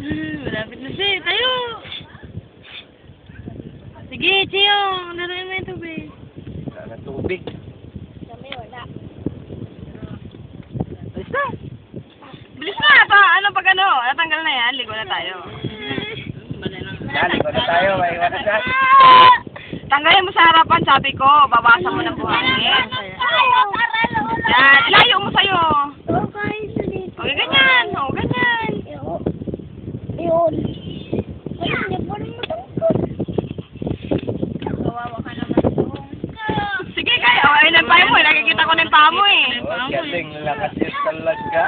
Malapit na siya. Tayo! Sige, Chiyong. Laruin mo yung tubig. Wala na tubig. Dami, wala. Bilis na! Bilis na! Ano pag ano? Natanggal na yan. Ligo na tayo. Dali ko na tayo. May iwan na siya. Tanggalin mo sa harapan, sabi ko. Babasa mo ng buhangin. Yan. Ilayo mo sa'yo. Okay, ganyan. O, ganyan. Yun. Ayun, yung parang matangkot. Kawawa ka naman doon. Sige, kaya. O, ayun ang payo mo. Nakikita ko na yung paa mo eh. Oh, galing lakas yun talaga.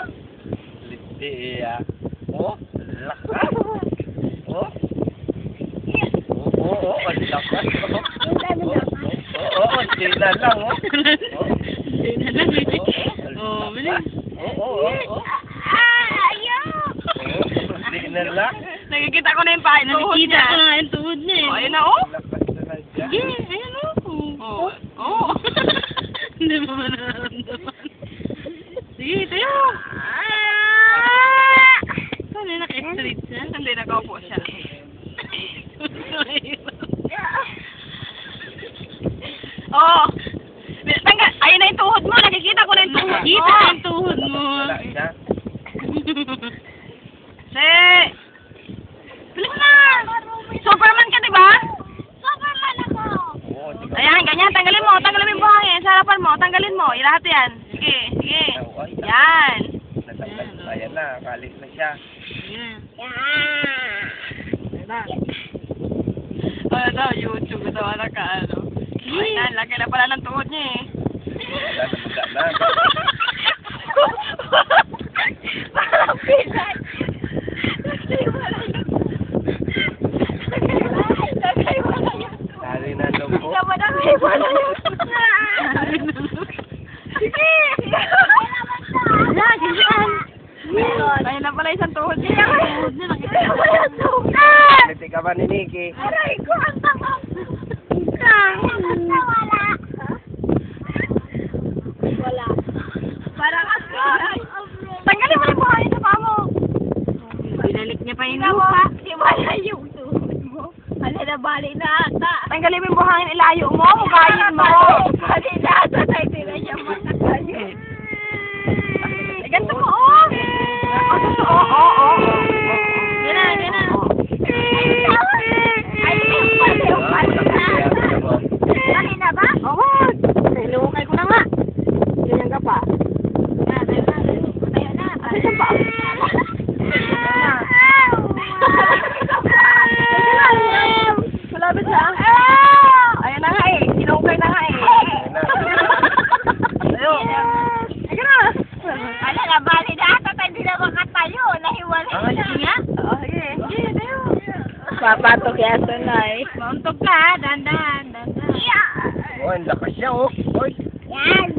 Lidia. Oh, lakas. Oh. Oo, ang lakas. Oo, hindi na lang. Hindi na lang eh. Oo, bilis. Oo. Ayaw! Hindi na lang. Nakikita ko na yung paa. Nakikita ko na yung tuhod niya eh. O, ayun na o. Lakas talaga. Sige, ayun o. Oo. Oo. Hindi mo ba nararamdaman? Sige, tayo. Saan na naka-straight siya? Hindi, nakaupo siya. Oo. Tanggal. Ayun na yung tuhod mo. Nakikita ko na yung tuhod mo. Nakikita ko yung tuhod mo. Wala siya. Se! Bilis na! Superman ka, diba? Superman ako! Oo, di ba? Ayan, ganyan. Tanggalin mo. Tanggalin mo yung buhangin. Sa harapan mo. Tanggalin mo. Lahat yan. Sige, sige. Yan. Natanggal. Ayan na, kalis na siya. Yan. Yeah! Ano daw, YouTube daw, ano ka, ano. Ayan, laki na pala ng tuhod niya eh. Wala na. Parang pinay! Nagkaiwala yun! Tali na loko. Naman ang nagkaiwala yun! Sige! Lagi yan! Ayun na pala isang tuhod niya. Tuhod niya, nakita ko. Wala to! Naliti ka ba ni Nikki? Aray ko! Ang tama! Wala! Wala. Parang Tanggalin mo yung buhangin sa paa mo. Binalik niya pa yung lupa. Di ba na yung tuhod mo? Ano na bali na ata? Tanggalin mo yung buhangin, ilayo mo, mukayin mo. Bali na ata tayo tira niya matanggalin. Ganito mo, oh. Oo. Yan na. Ay, yung pali na. Bali na ba? Oo. Nilukay ko na nga. Ganyan ka pa. Tayo na. Ganyan pa. Malapit siya. Ayun na nga eh. Sinukay na nga eh. Ayun. Ayun na. Ano na, bali na ata tayo di na makatayo. Nahiwalay na. Sige nga. Oo, sige. Sige, tayo. Papatok yaso na eh. Mauntok ka, dandan. Yeah! Oh, ang lakas siya, oh. Oy. Yan!